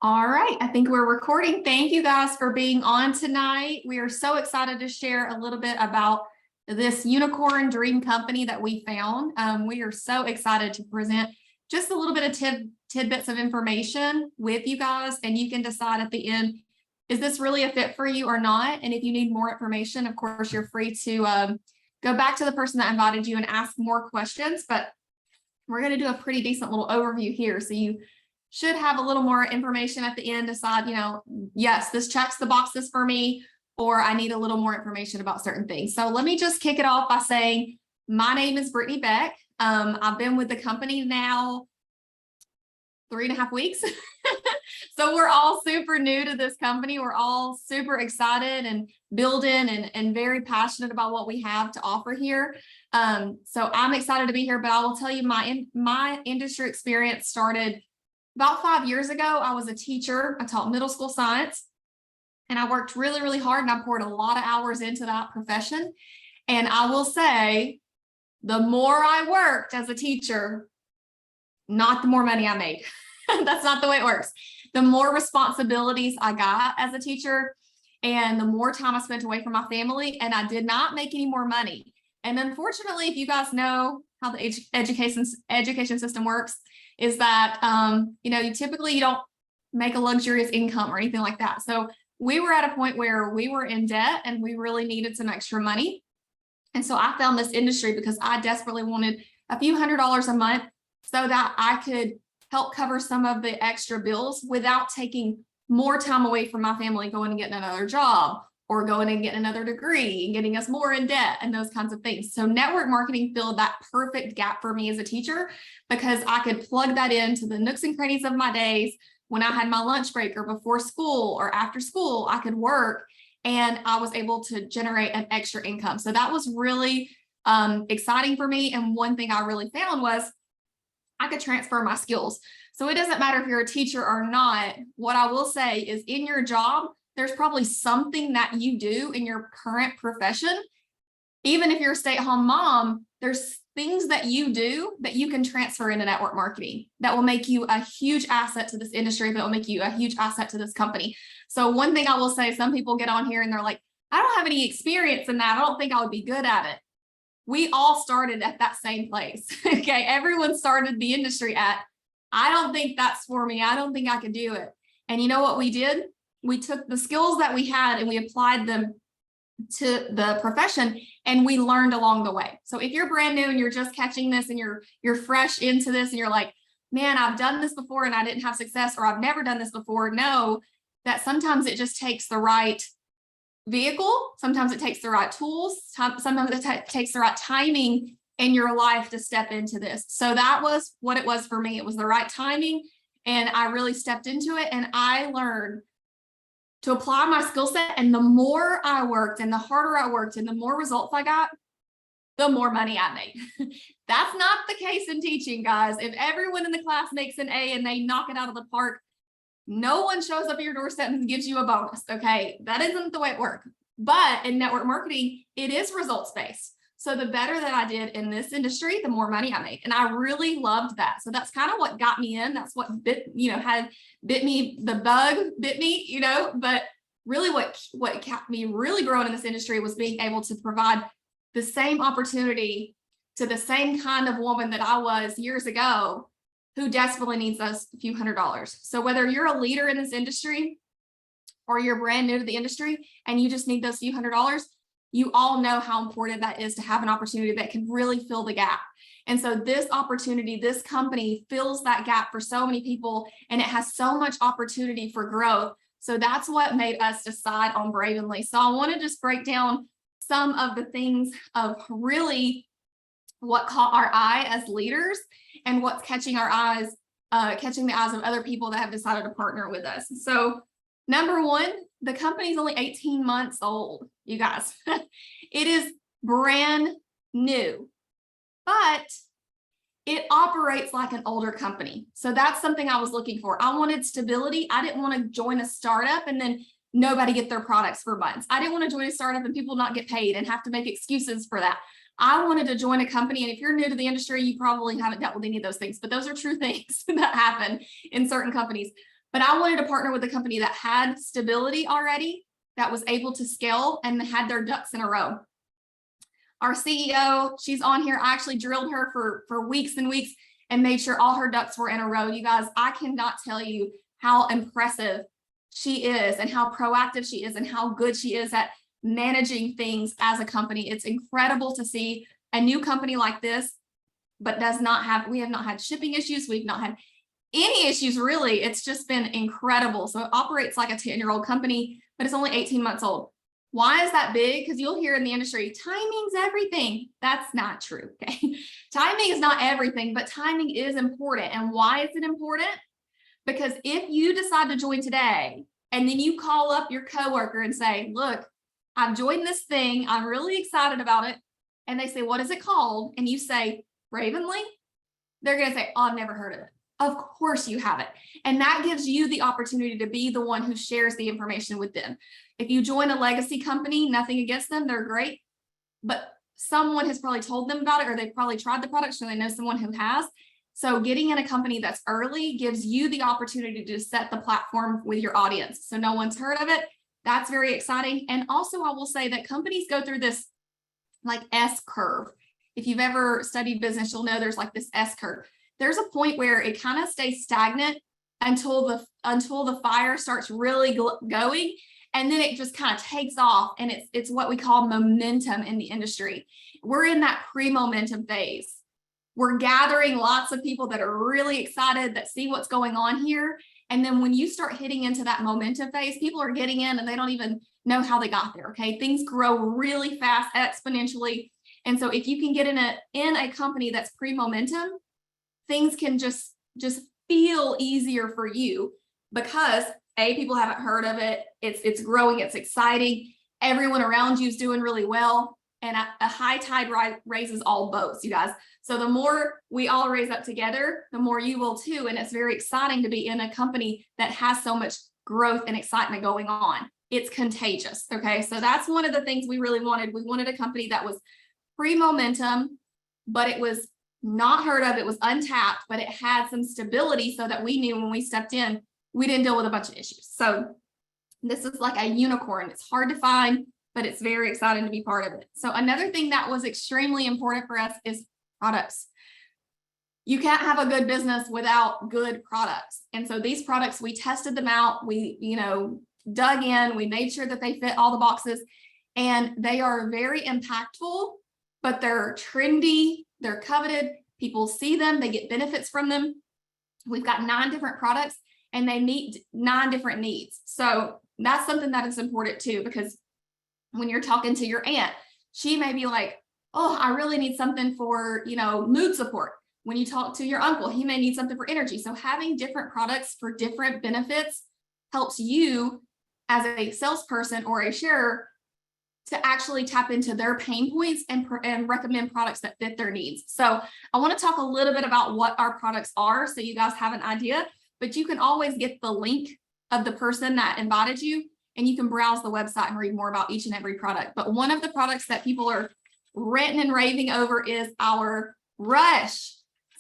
All right, I think we're recording. Thank you guys for being on tonight. We are so excited to share a little bit about this unicorn dream company that we found. We are so excited to present just a little bit of tidbits of information with you guys, and you can decide at the end, is this really a fit for you or not? And if you need more information, of course, you're free to go back to the person that invited you and ask more questions, but we're going to do a pretty decent little overview here. So you should have a little more information at the end, decide, yes, this checks the boxes for me, or I need a little more information about certain things. So let me just kick it off by saying, my name is Brittany Beck. I've been with the company now 3.5 weeks. So we're all super new to this company. We're all super excited and building and very passionate about what we have to offer here. So I'm excited to be here, but I will tell you my industry experience started about 5 years ago. I was a teacher. I taught middle school science, and I worked really, really hard, and I poured a lot of hours into that profession. And I will say, the more I worked as a teacher, not the more money I made. That's not the way it works. The more responsibilities I got as a teacher, and the more time I spent away from my family, and I did not make any more money. And unfortunately, if you guys know how the education system works, is that, you typically don't make a luxurious income or anything like that. So we were at a point where we were in debt and we really needed some extra money. And so I found this industry because I desperately wanted a few $100s a month so that I could help cover some of the extra bills without taking more time away from my family, going and getting another job or going and getting another degree and getting us more in debt and those kinds of things. So network marketing filled that perfect gap for me as a teacher, because I could plug that into the nooks and crannies of my days. When I had my lunch break or before school or after school, I could work, and I was able to generate an extra income. So that was really exciting for me. And one thing I really found was I could transfer my skills. So it doesn't matter if you're a teacher or not. What I will say is, in your job, there's probably something that you do in your current profession. Even if you're a stay-at-home mom, there's things that you do that you can transfer into network marketing that will make you a huge asset to this industry, that will make you a huge asset to this company. So one thing I will say, some people get on here and they're like, I don't have any experience in that. I don't think I would be good at it. We all started at that same place. Okay. Everyone started the industry at, I don't think that's for me. I don't think I could do it. And you know what we did? We took the skills that we had and we applied them to the profession, and we learned along the way. So if you're brand new and you're just catching this and you're fresh into this and you're like, man, I've done this before and I didn't have success, or I've never done this before, know that sometimes it just takes the right vehicle. Sometimes it takes the right tools. Sometimes it takes the right timing in your life to step into this. So that was what it was for me. It was the right timing, and I really stepped into it, and I learned to apply my skill set. And the more I worked and the harder I worked and the more results I got, the more money I made. That's not the case in teaching, guys. If everyone in the class makes an A and they knock it out of the park, no one shows up at your doorstep and gives you a bonus. Okay, that isn't the way it works. But in network marketing, it is results-based. So the better that I did in this industry, the more money I made. And I really loved that. So that's kind of what got me in. That's what bit me, the bug bit me, but really what kept me really growing in this industry was being able to provide the same opportunity to the same kind of woman that I was years ago, who desperately needs those few $100s. So whether you're a leader in this industry or you're brand new to the industry and you just need those few $100s, you all know how important that is to have an opportunity that can really fill the gap. And so this opportunity, this company fills that gap for so many people, and it has so much opportunity for growth. So that's what made us decide on Bravenly. So I want to just break down some of the things of really what caught our eye as leaders and what's catching our eyes, catching the eyes of other people that have decided to partner with us. So number one, the company's only 18 months old, you guys. It is brand new, but it operates like an older company. So that's something I was looking for. I wanted stability. I didn't want to join a startup and then nobody get their products for months. I didn't want to join a startup and people not get paid and have to make excuses for that. I wanted to join a company, and if you're new to the industry, you probably haven't dealt with any of those things, but those are true things that happen in certain companies. But I wanted to partner with a company that had stability already, that was able to scale and had their ducks in a row. Our CEO, she's on here. I actually drilled her for weeks and weeks and made sure all her ducks were in a row. You guys, I cannot tell you how impressive she is and how proactive she is and how good she is at managing things as a company. It's incredible to see a new company like this, but we have not had shipping issues. We've not had any issues, really. It's just been incredible. So it operates like a 10-year-old company, but it's only 18 months old. Why is that big? Because you'll hear in the industry, timing's everything. That's not true, okay? Timing is not everything, but timing is important. And why is it important? Because if you decide to join today, and then you call up your coworker and say, look, I've joined this thing. I'm really excited about it. And they say, what is it called? And you say, Bravenly, they're going to say, oh, I've never heard of it. Of course you haven't. And that gives you the opportunity to be the one who shares the information with them. If you join a legacy company, nothing against them, they're great, but someone has probably told them about it, or they've probably tried the product, so they know someone who has. So getting in a company that's early gives you the opportunity to set the platform with your audience. So no one's heard of it. That's very exciting. And also I will say that companies go through this like S curve. If you've ever studied business, you'll know there's like this S curve. There's a point where it kind of stays stagnant until the fire starts really going. And then it just kind of takes off, and it's what we call momentum in the industry. We're in that pre-momentum phase. We're gathering lots of people that are really excited, that see what's going on here. And then when you start hitting into that momentum phase, people are getting in and they don't even know how they got there, okay? Things grow really fast, exponentially. And so if you can get in a company that's pre-momentum, things can just feel easier for you because people haven't heard of it. It's growing. It's exciting. Everyone around you is doing really well. And a high tide raises all boats, you guys. So the more we all raise up together, the more you will too. And it's very exciting to be in a company that has so much growth and excitement going on. It's contagious. Okay. So that's one of the things we really wanted. We wanted a company that was pre-momentum, but it was not heard of. It was untapped, but it had some stability so that we knew when we stepped in, we didn't deal with a bunch of issues. So this is like a unicorn. It's hard to find, but it's very exciting to be part of it. So another thing that was extremely important for us is products. You can't have a good business without good products. And so these products, we tested them out. We, dug in, we made sure that they fit all the boxes, and they are very impactful, but they're trendy, they're coveted. People see them, they get benefits from them. We've got 9 different products, and they meet 9 different needs. So that's something that is important too, because when you're talking to your aunt, she may be like, oh, I really need something for, mood support. When you talk to your uncle, he may need something for energy. So having different products for different benefits helps you as a salesperson or a sharer to actually tap into their pain points and recommend products that fit their needs. So I want to talk a little bit about what our products are so you guys have an idea, but you can always get the link of the person that invited you, and you can browse the website and read more about each and every product. But one of the products that people are ranting and raving over is our Rush.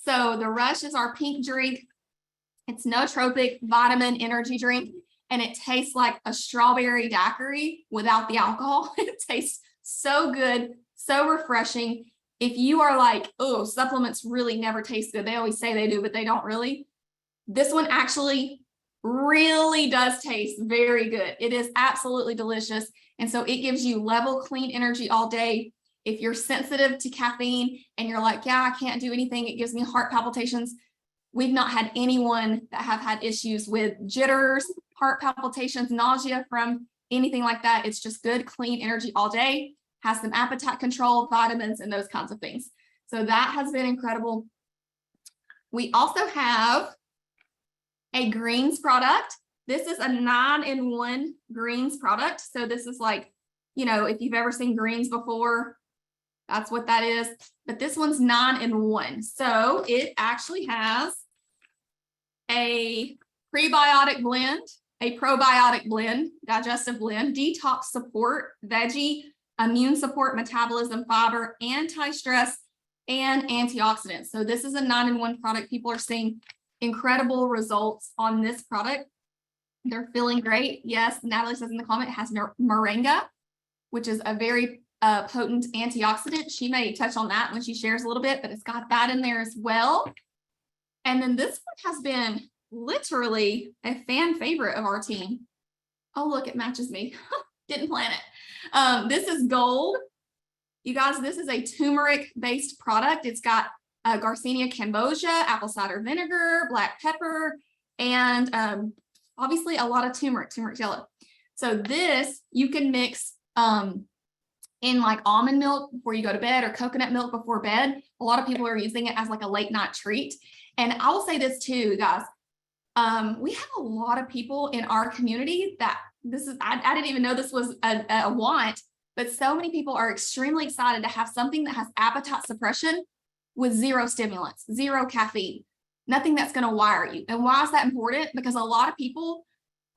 So the Rush is our pink drink. It's nootropic vitamin energy drink, and it tastes like a strawberry daiquiri without the alcohol. It tastes so good, so refreshing. If you are like, oh, supplements really never taste good, they always say they do, but they don't really. This one actually really does taste very good. It is absolutely delicious. And so it gives you level, clean energy all day. If you're sensitive to caffeine and you're like, yeah, I can't do anything, it gives me heart palpitations. We've not had anyone that have had issues with jitters, heart palpitations, nausea from anything like that. It's just good, clean energy all day, has some appetite control, vitamins, and those kinds of things. So that has been incredible. We also have a greens product. This is a 9-in-1 greens product. So this is like, if you've ever seen greens before, that's what that is. But this one's 9-in-1. So it actually has a prebiotic blend, a probiotic blend, digestive blend, detox support, veggie, immune support, metabolism, fiber, anti-stress, and antioxidants. So this is a 9-in-1 product. People are seeing incredible results on this product. They're feeling great. Yes, Natalie says in the comment, it has moringa, which is a very potent antioxidant. She may touch on that when she shares a little bit, but it's got that in there as well. And then this one has been literally a fan favorite of our team. Oh, look, it matches me. Didn't plan it. This is gold. You guys, this is a turmeric-based product. It's got Garcinia cambogia, apple cider vinegar, black pepper, and obviously a lot of turmeric yellow. So this you can mix in like almond milk before you go to bed or coconut milk before bed. A lot of people are using it as like a late night treat. And I will say this too, guys. We have a lot of people in our community that I didn't even know this was a want, but so many people are extremely excited to have something that has appetite suppression with zero stimulants, zero caffeine, nothing that's going to wire you. And why is that important? Because a lot of people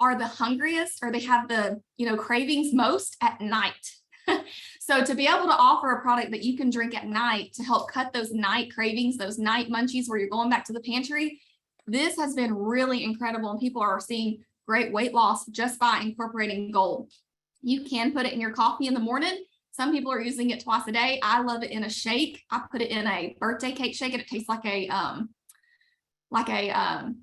are the hungriest, or they have the, cravings most at night. So to be able to offer a product that you can drink at night to help cut those night cravings, those night munchies where you're going back to the pantry, this has been really incredible, and people are seeing great weight loss just by incorporating gold. You can put it in your coffee in the morning. Some people are using it twice a day. I love it in a shake. I put it in a birthday cake shake, and it tastes like a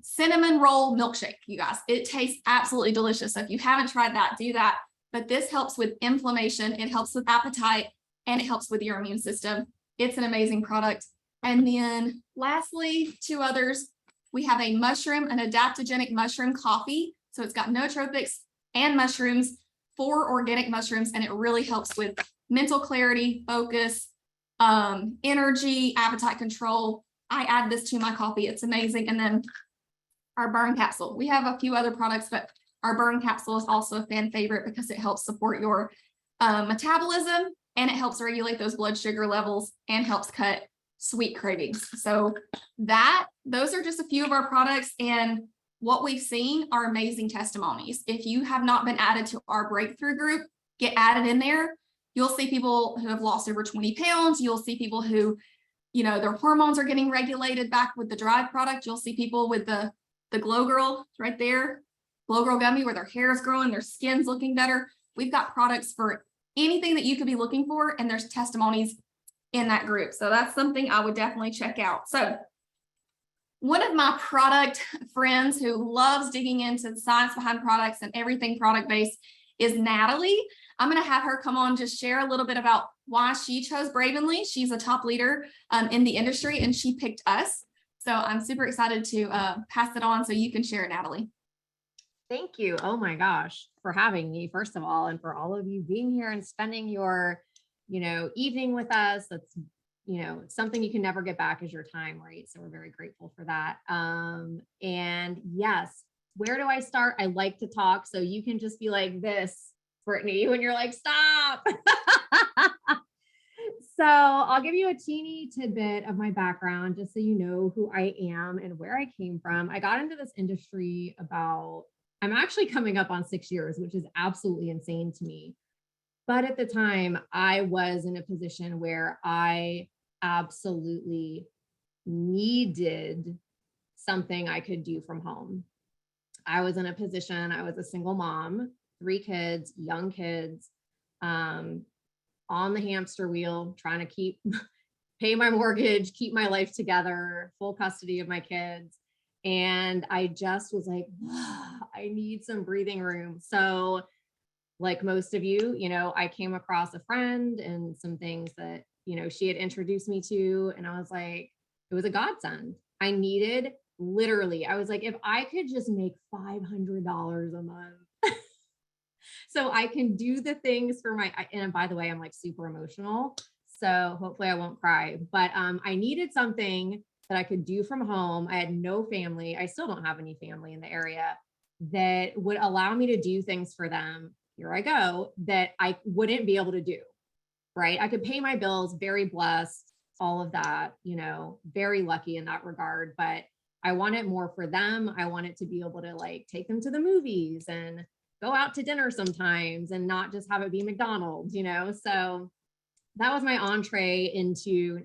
cinnamon roll milkshake, you guys. It tastes absolutely delicious. So if you haven't tried that, do that. But this helps with inflammation. It helps with appetite, and it helps with your immune system. It's an amazing product. And then lastly, two others. We have an adaptogenic mushroom coffee. So it's got nootropics and mushrooms, 4 organic mushrooms, and it really helps with mental clarity, focus, energy, appetite control. I add this to my coffee. It's amazing. And then our burn capsule. We have a few other products, but our burn capsule is also a fan favorite because it helps support your metabolism, and it helps regulate those blood sugar levels and helps cut sweet cravings. So those are just a few of our products, and what we've seen are amazing testimonies. If you have not been added to our breakthrough group, get added in there. You'll see people who have lost over 20 pounds. You'll see people who, their hormones are getting regulated back with the Drive product. You'll see people with the Glow Girl right there, Glow Girl gummy, where their hair is growing, their skin's looking better. We've got products for anything that you could be looking for, and there's testimonies in that group. So that's something I would definitely check out. So one of my product friends who loves digging into the science behind products and everything product-based is Natalie. I'm going to have her come on, just share a little bit about why she chose Bravenly. She's a top leader in the industry, and she picked us. So I'm super excited to pass it on so you can share it, Natalie. Thank you. Oh my gosh, for having me, first of all, and for all of you being here and spending your, evening with us. That's, something you can never get back is your time, right? So we're very grateful for that. And yes, where do I start? I like to talk. So you can just be like this, Brittany, when you're like, stop. So I'll give you a teeny tidbit of my background, just so you know who I am and where I came from. I got into this industry I'm actually coming up on 6 years, which is absolutely insane to me. But at the time, I was in a position where I absolutely needed something I could do from home. I was in a position, I was a single mom, 3 kids, young kids, on the hamster wheel, trying to pay my mortgage, keep my life together, full custody of my kids. And I just was like, I need some breathing room. So like most of you, I came across a friend and some things that, she had introduced me to. And I was like, it was a godsend. I was like, if I could just make $500 a month so I can do the things and by the way, I'm like super emotional. So hopefully I won't cry, but I needed something that I could do from home. I had no family. I still don't have any family in the area that would allow me to do things for them. Here I go, that I wouldn't be able to do, right? I could pay my bills, very blessed, all of that, very lucky in that regard, but I want it more for them. I want it to be able to like take them to the movies and go out to dinner sometimes and not just have it be McDonald's, So that was my entree into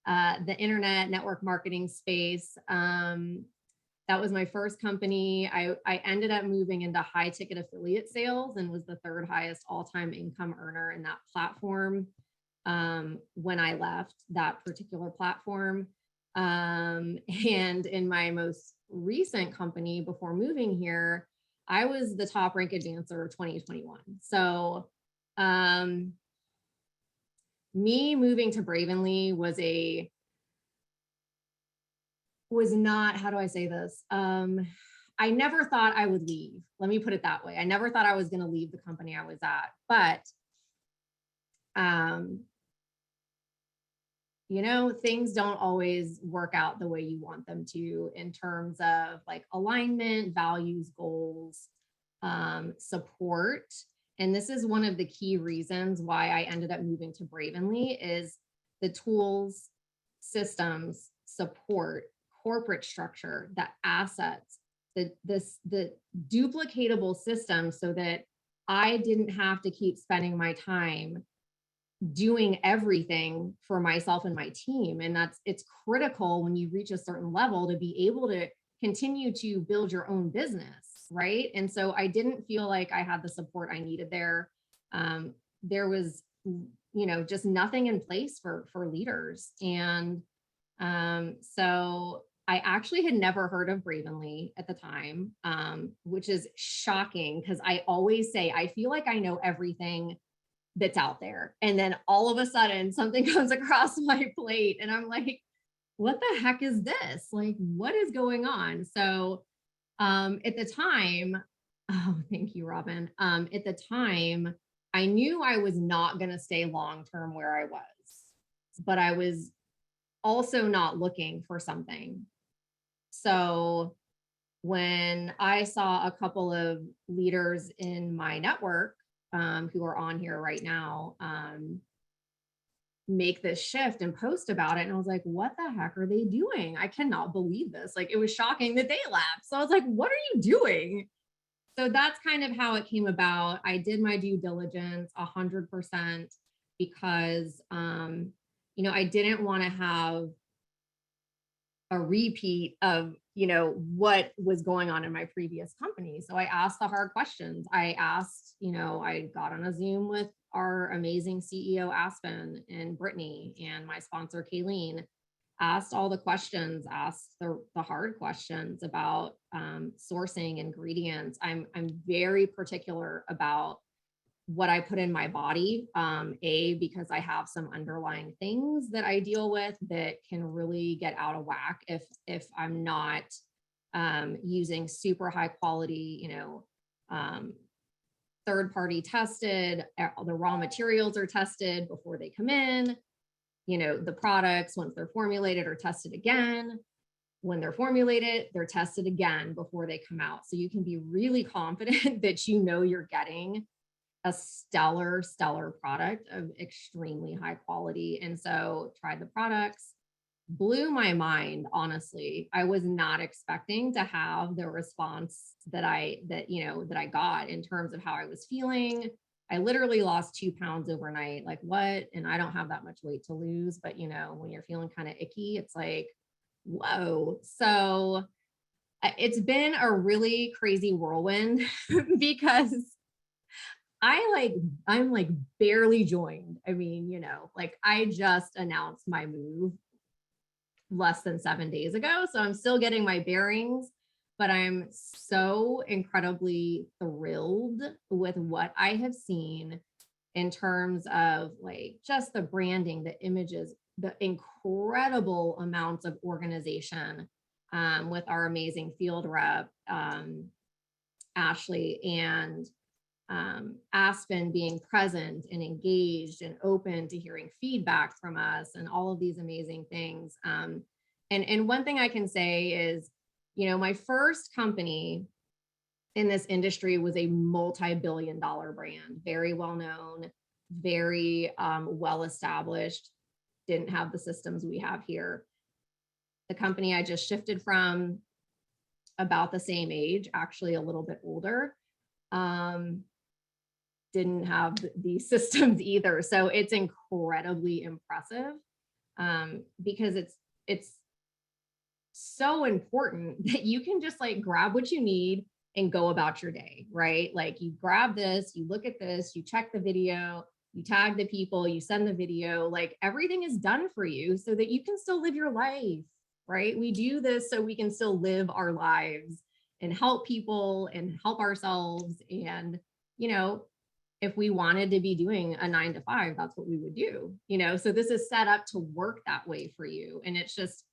the internet network marketing space. That That was my first company. I ended up moving into high ticket affiliate sales and was the third highest all-time income earner in that platform when I left that particular platform. And in my most recent company before moving here, I was the top ranked advancer of 2021. So me moving to Bravenly was not, how do I say this? I never thought I would leave. Let me put it that way. I never thought I was going to leave the company I was at, but you know, things don't always work out the way you want them to in terms of like alignment, values, goals, support. And this is one of the key reasons why I ended up moving to Bravenly is the tools, systems, support, corporate structure, the assets, the duplicatable system so that I didn't have to keep spending my time doing everything for myself and my team. And it's critical when you reach a certain level to be able to continue to build your own business, right? And so I didn't feel like I had the support I needed there. There was, you know, just nothing in place for leaders. And so I actually had never heard of Bravenly at the time, which is shocking because I always say, I feel like I know everything that's out there. And then all of a sudden something comes across my plate and I'm like, what the heck is this? Like, what is going on? So at the time, oh, thank you, Robin. At the time, I knew I was not going to stay long-term where I was, but I was also not looking for something. So when I saw a couple of leaders in my network who are on here right now, make this shift and post about it. And I was like, what the heck are they doing? I cannot believe this. Like, it was shocking that they left. So I was like, what are you doing? So that's kind of how it came about. I did my due diligence 100% because, you know, I didn't want to have a repeat of, you know, what was going on in my previous company. So I asked the hard questions. I asked, you know, I got on a Zoom with our amazing CEO, Aspen, and Brittany, and my sponsor, Kayleen, asked all the questions, asked the hard questions about sourcing ingredients. I'm very particular about what I put in my body, because I have some underlying things that I deal with that can really get out of whack if I'm not using super high quality, you know, third-party tested, the raw materials are tested before they come in, you know, the products, once they're formulated, are tested again. When they're formulated, they're tested again before they come out. So you can be really confident that you know you're getting a stellar product of extremely high quality. And so tried the products, blew my mind, honestly. I was not expecting to have the response that I got in terms of how I was feeling. I literally lost 2 pounds overnight. Like, what? And I don't have that much weight to lose, but you know, when you're feeling kind of icky, it's like, whoa. So it's been a really crazy whirlwind because I'm like barely joined. I mean, you know, like I just announced my move less than 7 days ago. So I'm still getting my bearings, but I'm so incredibly thrilled with what I have seen in terms of like just the branding, the images, the incredible amounts of organization with our amazing field rep, Ashley, and Aspen being present and engaged and open to hearing feedback from us and all of these amazing things. And one thing I can say is, you know, my first company in this industry was a multi-billion-dollar brand, very well known, very well established, didn't have the systems we have here. The company I just shifted from, about the same age, actually a little bit older, didn't have these systems either. So it's incredibly impressive because it's so important that you can just like grab what you need and go about your day, right? Like you grab this, you look at this, you check the video, you tag the people, you send the video, like everything is done for you so that you can still live your life, right? We do this so we can still live our lives and help people and help ourselves. And, you know, if we wanted to be doing a 9 to 5, that's what we would do, you know? So this is set up to work that way for you. And it's just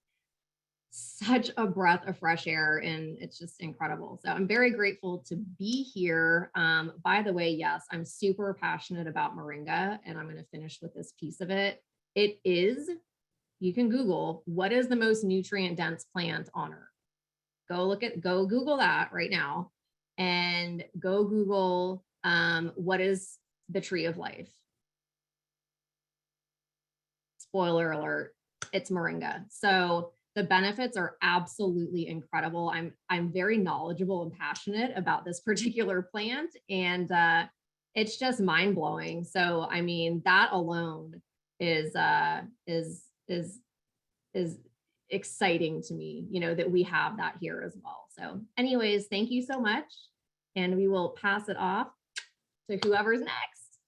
such a breath of fresh air, and it's just incredible. So I'm very grateful to be here. By the way, yes, I'm super passionate about moringa, and I'm going to finish with this piece of it. It is, you can Google, what is the most nutrient dense plant on earth? Go Google that right now, and go Google what is the tree of life. Spoiler alert, it's moringa. So the benefits are absolutely incredible. I'm very knowledgeable and passionate about this particular plant, and it's just mind blowing. So I mean, that alone is exciting to me, you know, that we have that here as well. So anyways, thank you so much, and we will pass it off to whoever's next.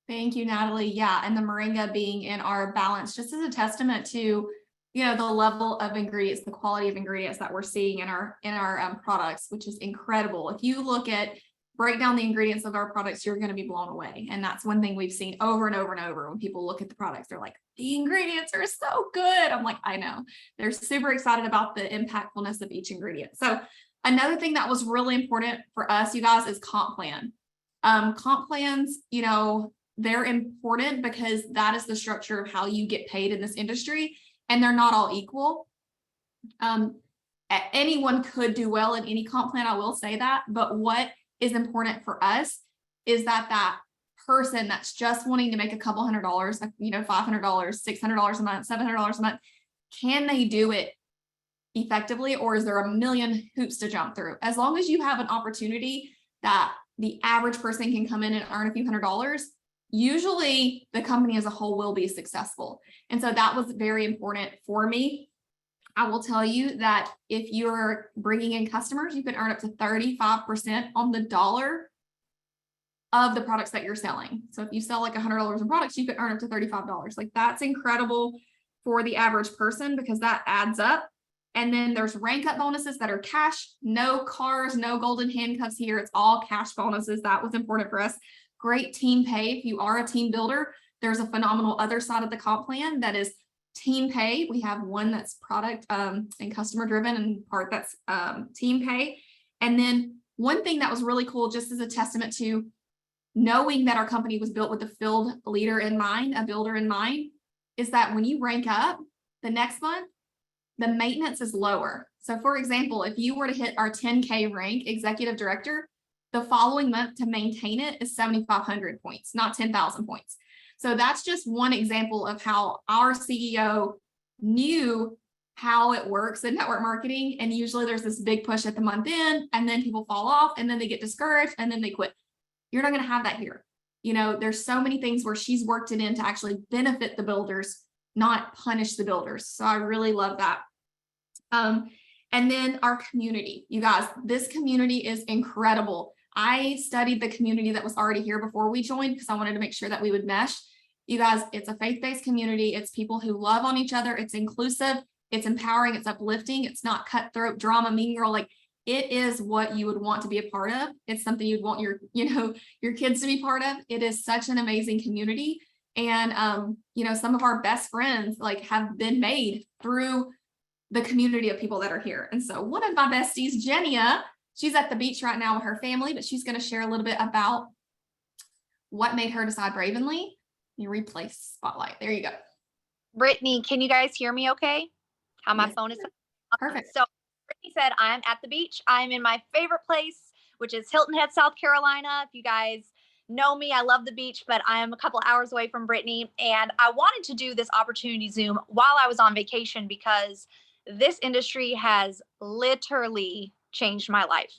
Thank you, Natalie. Yeah, and the moringa being in our balance just as a testament to, you know, the level of ingredients, the quality of ingredients that we're seeing in our products, which is incredible. If you break down the ingredients of our products, you're going to be blown away. And that's one thing we've seen over and over and over. When people look at the products, they're like, the ingredients are so good. I'm like, I know. They're super excited about the impactfulness of each ingredient. So another thing that was really important for us, you guys, is comp plan. Comp plans, you know, they're important because that is the structure of how you get paid in this industry. And they're not all equal. Anyone could do well in any comp plan, I will say that. But what is important for us is that person that's just wanting to make a couple $100, you know, $500, $600 a month, $700 a month, can they do it effectively, or is there a million hoops to jump through? As long as you have an opportunity that the average person can come in and earn a few $100s, usually the company as a whole will be successful. And so that was very important for me. I will tell you that if you're bringing in customers, you can earn up to 35% on the dollar of the products that you're selling. So if you sell like $100 in products, you can earn up to $35. Like that's incredible for the average person because that adds up. And then there's rank up bonuses that are cash, no cars, no golden handcuffs here. It's all cash bonuses. That was important for us. Great team pay. If you are a team builder, there's a phenomenal other side of the comp plan that is team pay. We have one that's product and customer driven, and part that's team pay. And then one thing that was really cool, just as a testament to knowing that our company was built with a field leader in mind, a builder in mind, is that when you rank up the next month, the maintenance is lower. So for example, if you were to hit our 10K rank executive director, the following month to maintain it is 7,500 points, not 10,000 points. So that's just one example of how our CEO knew how it works in network marketing. And usually there's this big push at the month end, and then people fall off, and then they get discouraged, and then they quit. You're not going to have that here. You know, there's so many things where she's worked it in to actually benefit the builders, not punish the builders. So I really love that. And then our community, you guys, this community is incredible. I studied the community that was already here before we joined because I wanted to make sure that we would mesh. You guys, it's a faith-based community. It's people who love on each other. It's inclusive. It's empowering. It's uplifting. It's not cutthroat drama, mean girl. Like it is what you would want to be a part of. It's something you'd want your kids to be part of. It is such an amazing community. And, some of our best friends like have been made through the community of people that are here. And so one of my besties, Jenia, she's at the beach right now with her family, but she's going to share a little bit about what made her decide Bravenly. You replace spotlight. There you go. Brittany, can you guys hear me okay? How my phone is? Perfect. So Brittany said, I'm at the beach. I'm in my favorite place, which is Hilton Head, South Carolina. If you guys know me, I love the beach, but I am a couple hours away from Brittany. And I wanted to do this opportunity Zoom while I was on vacation because this industry has literally changed my life.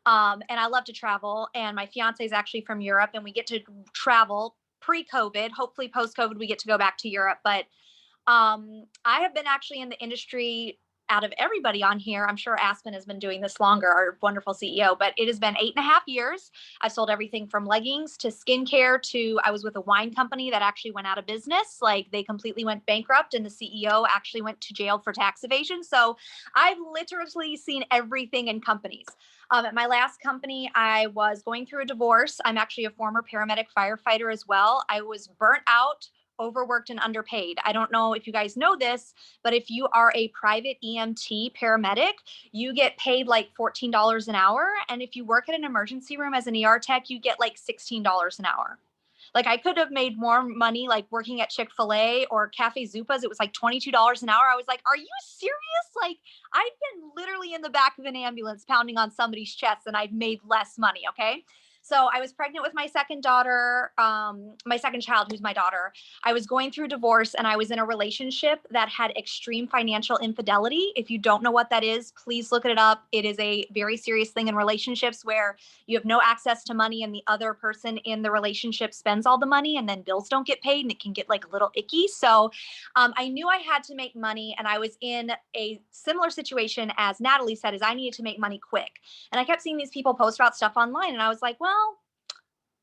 And I love to travel. And my fiance is actually from Europe, and we get to travel pre-COVID. Hopefully post-COVID, we get to go back to Europe. But I have been actually in the industry out of everybody on here, I'm sure Aspen has been doing this longer, our wonderful CEO, but it has been 8.5 years. I've sold everything from leggings to skincare to, I was with a wine company that actually went out of business. Like they completely went bankrupt and the CEO actually went to jail for tax evasion. So I've literally seen everything in companies. At my last company, I was going through a divorce. I'm actually a former paramedic firefighter as well. I was burnt out, overworked, and underpaid. I don't know if you guys know this, but if you are a private EMT paramedic, you get paid like $14 an hour. And if you work at an emergency room as an ER tech, you get like $16 an hour. Like I could have made more money like working at Chick-fil-A or Cafe Zupas. It was like $22 an hour. I was like, are you serious? Like I've been literally in the back of an ambulance pounding on somebody's chest and I've made less money. Okay. So I was pregnant with my second daughter, my second child, who's my daughter. I was going through divorce and I was in a relationship that had extreme financial infidelity. If you don't know what that is, please look it up. It is a very serious thing in relationships where you have no access to money and the other person in the relationship spends all the money and then bills don't get paid and it can get like a little icky. So I knew I had to make money and I was in a similar situation as Natalie said, is I needed to make money quick. And I kept seeing these people post about stuff online and I was like, well,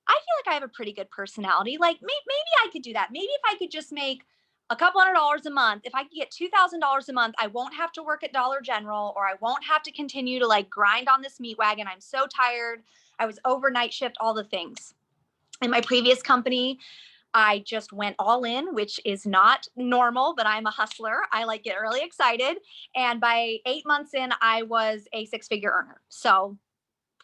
I feel like I have a pretty good personality. Like maybe I could do that. Maybe if I could just make a couple $100s a month, if I could get $2,000 a month, I won't have to work at Dollar General or I won't have to continue to like grind on this meat wagon. I'm so tired. I was overnight shift, all the things. In my previous company, I just went all in, which is not normal, but I'm a hustler. I like get really excited. And by 8 months in, I was a 6-figure earner. So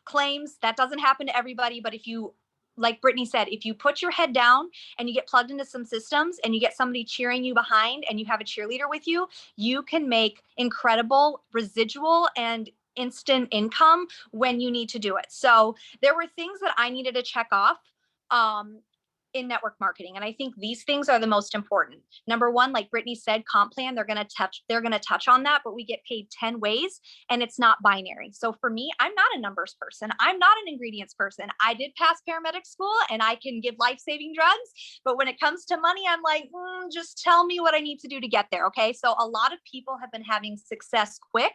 claims that doesn't happen to everybody, but if you, like Brittany said, if you put your head down and you get plugged into some systems and you get somebody cheering you behind and you have a cheerleader with you, you can make incredible residual and instant income when you need to do it. So there were things that I needed to check off in network marketing. And I think these things are the most important. Number one, like Brittany said, comp plan, they're going to touch on that, but we get paid 10 ways and it's not binary. So for me, I'm not a numbers person. I'm not an ingredients person. I did pass paramedic school and I can give life-saving drugs, but when it comes to money, I'm like, just tell me what I need to do to get there. Okay. So a lot of people have been having success quick,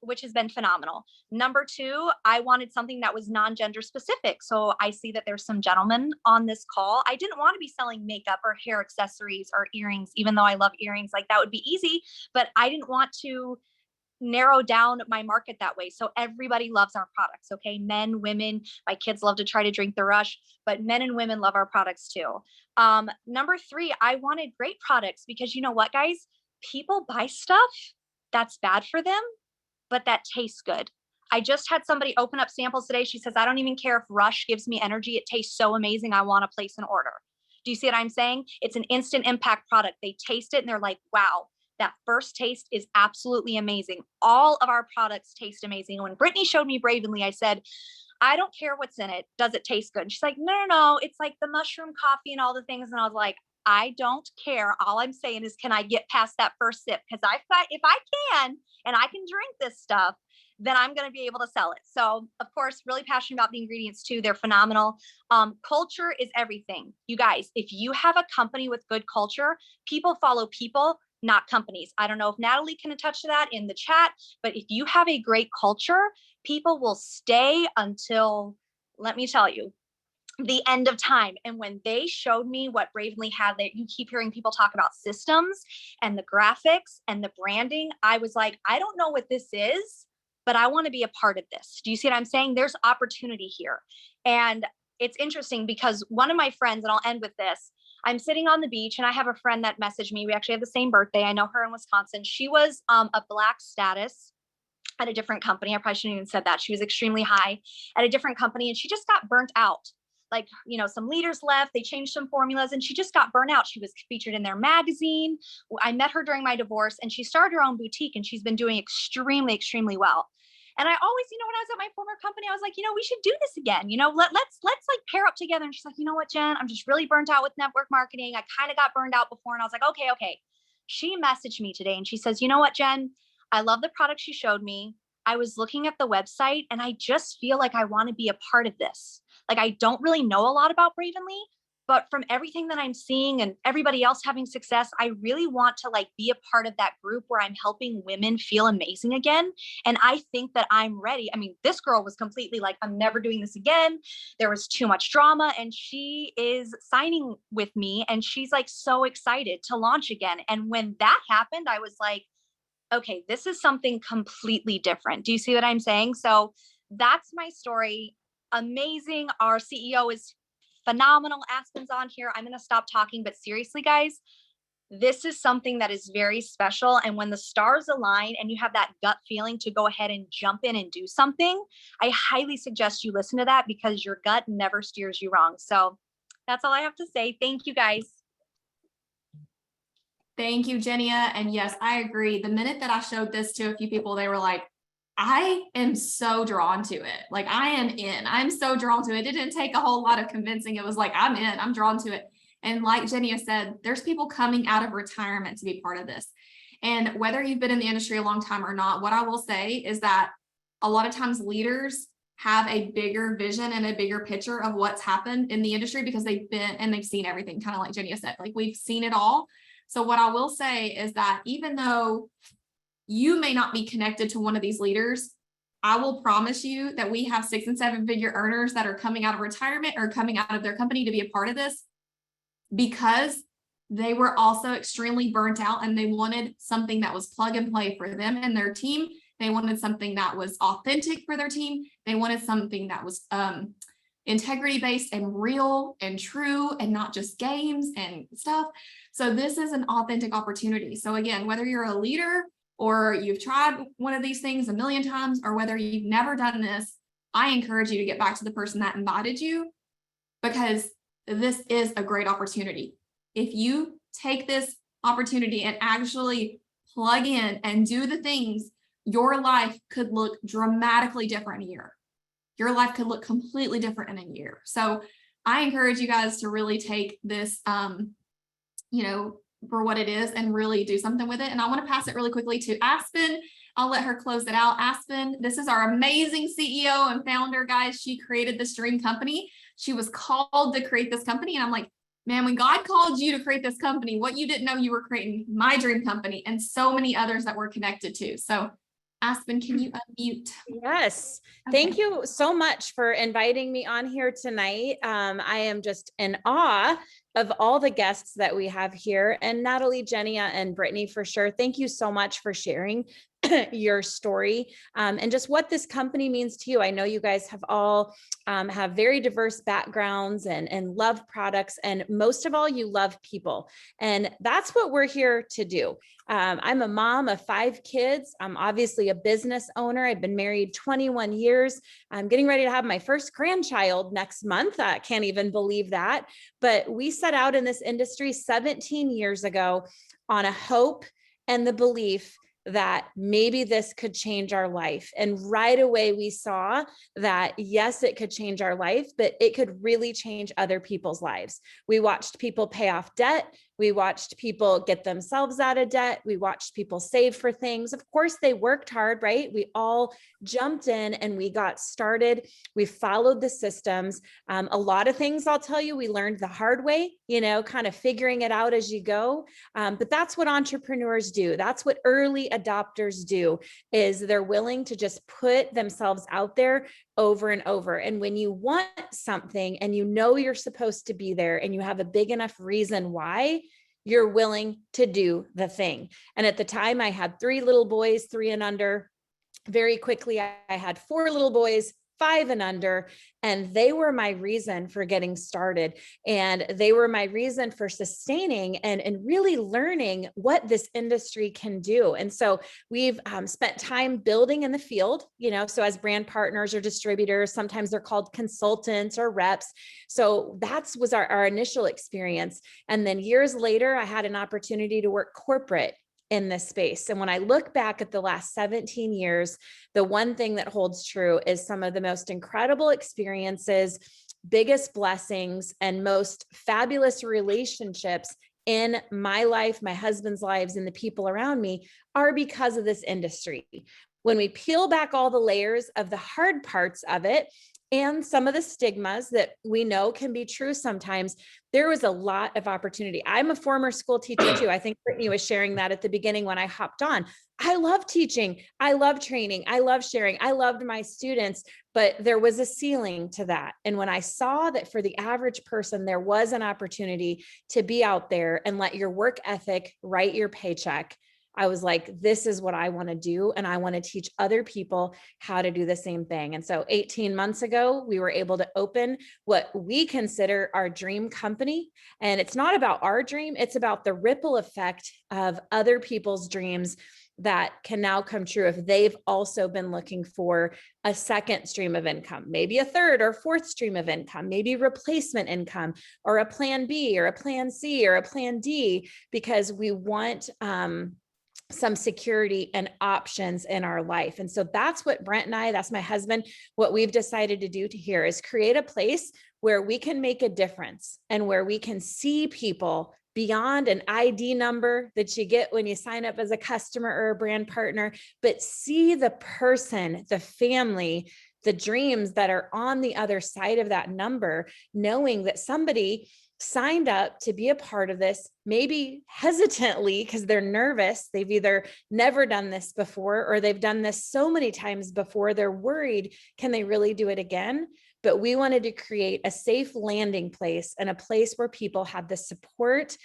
which has been phenomenal. Number two, I wanted something that was non-gender specific. So I see that there's some gentlemen on this call. I didn't want to be selling makeup or hair accessories or earrings, even though I love earrings. Like that would be easy, but I didn't want to narrow down my market that way. So everybody loves our products. Okay. Men, women, my kids love to try to drink the rush, but men and women love our products too. Number three, I wanted great products because you know what, guys, people buy stuff that's bad for them, but that tastes good. I just had somebody open up samples today. She says, I don't even care if Rush gives me energy. It tastes so amazing. I want to place an order. Do you see what I'm saying? It's an instant impact product. They taste it and they're like, wow, that first taste is absolutely amazing. All of our products taste amazing. When Brittany showed me Bravenly, I said, I don't care what's in it. Does it taste good? And she's like, no. It's like the mushroom coffee and all the things. And I was like, I don't care. All I'm saying is, can I get past that first sip? Because if I can, and I can drink this stuff, then I'm going to be able to sell it. So of course, really passionate about the ingredients too. They're phenomenal. Culture is everything. You guys, if you have a company with good culture, people follow people, not companies. I don't know if Natalie can attach to that in the chat, but if you have a great culture, people will stay until, let me tell you, the end of time. And when they showed me what Bravenly had, that you keep hearing people talk about systems and the graphics and the branding, I was like, I don't know what this is, but I want to be a part of this. Do you see what I'm saying? There's opportunity here. And it's interesting because one of my friends, and I'll end with this, I'm sitting on the beach and I have a friend that messaged me. We actually have the same birthday. I know her in Wisconsin. She was a Black status at a different company. I probably shouldn't even said that. She was extremely high at a different company and she just got burnt out. Like, you know, some leaders left, they changed some formulas and she just got burnt out. She was featured in their magazine. I met her during my divorce and she started her own boutique and she's been doing extremely, extremely well. And I always, you know, when I was at my former company, I was like, you know, we should do this again. You know, let's like pair up together. And she's like, you know what, Jen, I'm just really burnt out with network marketing. I kind of got burned out before. And I was like, okay. She messaged me today and she says, you know what, Jen, I love the product she showed me. I was looking at the website and I just feel like I want to be a part of this. Like, I don't really know a lot about Bravenly, But from everything that I'm seeing and everybody else having success, I really want to like be a part of that group where I'm helping women feel amazing again. And I think that I'm ready. I mean, this girl was completely like, I'm never doing this again. There was too much drama, and she is signing with me, and she's like so excited to launch again. And when that happened, I was like, okay, this is something completely different. Do you see what I'm saying? So that's my story. Amazing. Our CEO is phenomenal. Aspen's on here. I'm going to stop talking, but seriously, guys, this is something that is very special. And when the stars align and you have that gut feeling to go ahead and jump in and do something, I highly suggest you listen to that, because your gut never steers you wrong. So that's all I have to say. Thank you, guys. Thank you, Jenia. And yes, I agree. The minute that I showed this to a few people, they were like, I am so drawn to it. Like, I am in. I'm so drawn to it. It didn't take a whole lot of convincing. It was like, I'm in. I'm drawn to it. And like Jenia said, there's people coming out of retirement to be part of this. And whether you've been in the industry a long time or not, what I will say is that a lot of times leaders have a bigger vision and a bigger picture of what's happened in the industry, because they've been and they've seen everything, kind of like Jenia said, like we've seen it all. So what I will say is that even though you may not be connected to one of these leaders, I will promise you that we have 6 and 7 figure earners that are coming out of retirement or coming out of their company to be a part of this, because they were also extremely burnt out and they wanted something that was plug and play for them and their team. They wanted something that was authentic for their team. They wanted something that was integrity based and real and true, and not just games and stuff. So this is an authentic opportunity. So again, whether you're a leader or you've tried one of these things a million times, or whether you've never done this, I encourage you to get back to the person that invited you, because this is a great opportunity. If you take this opportunity and actually plug in and do the things, your life could look dramatically different in a year. Your life could look completely different in a year. So I encourage you guys to really take this, for what it is and really do something with it. And I want to pass it really quickly to Aspen. I'll let her close it out. Aspen, this is our amazing CEO and founder, guys. She created this dream company. She was called to create this company. And I'm like, man, when God called you to create this company, what you didn't know, you were creating my dream company and so many others that we're connected to. So Aspen, can you unmute? Yes. Okay. Thank you so much for inviting me on here tonight. I am just in awe of all the guests that we have here, and Natalie, Jenia, and Brittany, for sure. Thank you so much for sharing your story and just what this company means to you. I know you guys have all have very diverse backgrounds and love products, and most of all, you love people. And that's what we're here to do. I'm a mom of 5 kids. I'm obviously a business owner. I've been married 21 years. I'm getting ready to have my first grandchild next month. I can't even believe that. But we set out in this industry 17 years ago on a hope and the belief that maybe this could change our life. And right away we saw that, yes, it could change our life, but it could really change other people's lives. We watched people pay off debt. We watched people get themselves out of debt. We watched people save for things. Of course, they worked hard, right? We all jumped in and we got started. We followed the systems. A lot of things, I'll tell you, we learned the hard way, kind of figuring it out as you go. But that's what entrepreneurs do. That's what early adopters do, is they're willing to just put themselves out there over and over. And when you want something and you know you're supposed to be there and you have a big enough reason why, you're willing to do the thing. And at the time I had 3 little boys, 3 and under. Very quickly, I had 4 little boys, 5 and under, and they were my reason for getting started. And they were my reason for sustaining and really learning what this industry can do. And so we've spent time building in the field, so as brand partners or distributors, sometimes they're called consultants or reps. So that was our initial experience. And then years later, I had an opportunity to work corporate in this space. And when I look back at the last 17 years, the one thing that holds true is some of the most incredible experiences, biggest blessings, and most fabulous relationships in my life, my husband's lives, and the people around me are because of this industry. when we peel back all the layers of the hard parts of it and some of the stigmas that we know can be true sometimes, there was a lot of opportunity. I'm a former school teacher too. I think Brittany was sharing that at the beginning when I hopped on. I love teaching. I love training. I love sharing. I loved my students, but there was a ceiling to that. And when I saw that for the average person, there was an opportunity to be out there and let your work ethic write your paycheck, I was like, this is what I want to do. And I want to teach other people how to do the same thing. And so 18 months ago, we were able to open what we consider our dream company. And it's not about our dream. It's about the ripple effect of other people's dreams that can now come true if they've also been looking for a second stream of income, maybe a third or fourth stream of income, maybe replacement income, or a plan B or a plan C or a plan D, because we want, some security and options in our life. And so that's what Brent and I, that's my husband, what we've decided to do here is create a place where we can make a difference and where we can see people beyond an ID number that you get when you sign up as a customer or a brand partner, but see the person, the family, the dreams that are on the other side of that number, knowing that somebody signed up to be a part of this, maybe hesitantly because they're nervous. They've either never done this before or they've done this so many times before. They're worried, can they really do it again? But we wanted to create a safe landing place and a place where people had the support,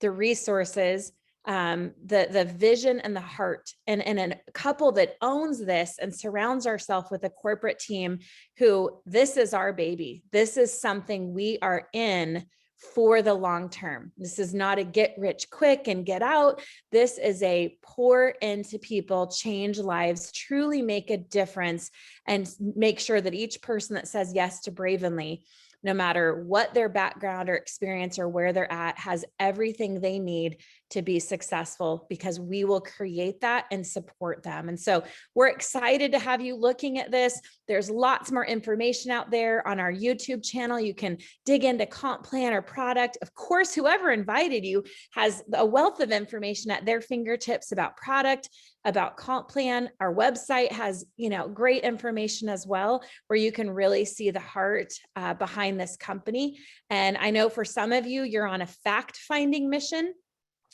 the resources, the vision and the heart, and a couple that owns this and surrounds ourselves with a corporate team who, this is our baby. This is something we are in for the long term. This is not a get rich quick and get out. This is a pour into people, change lives, truly make a difference, and make sure that each person that says yes to Bravenly, no matter what their background or experience or where they're at, has everything they need to be successful, because we will create that and support them. And so we're excited to have you looking at this. There's lots more information out there on our YouTube channel. You can dig into comp plan or product. Of course, whoever invited you has a wealth of information at their fingertips about product, about comp plan. Our website has, great information as well, where you can really see the heart behind this company. And I know for some of you, you're on a fact-finding mission,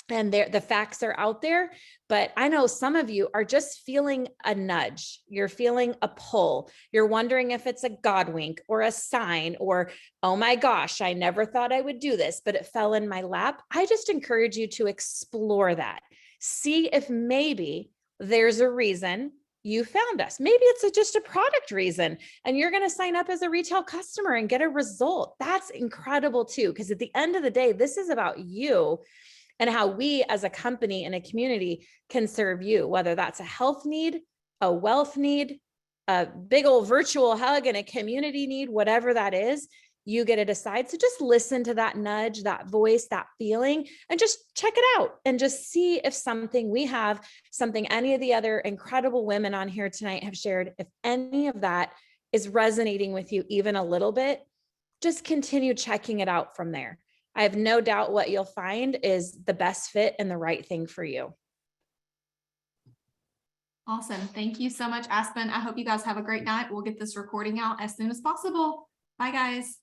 and the facts are out there, but I know some of you are just feeling a nudge. You're feeling a pull. You're wondering if it's a God wink or a sign, or, oh my gosh, I never thought I would do this, but it fell in my lap. I just encourage you to explore that. See if maybe there's a reason you found us. Maybe it's just a product reason, and you're going to sign up as a retail customer and get a result. That's incredible too, because at the end of the day, this is about you and how we as a company and a community can serve you, whether that's a health need, a wealth need, a big old virtual hug and a community need, whatever that is, you get to decide. So just listen to that nudge, that voice, that feeling, and just check it out and just see if something we have, something any of the other incredible women on here tonight have shared, if any of that is resonating with you even a little bit, just continue checking it out from there. I have no doubt what you'll find is the best fit and the right thing for you. Awesome. Thank you so much, Aspen. I hope you guys have a great night. We'll get this recording out as soon as possible. Bye, guys.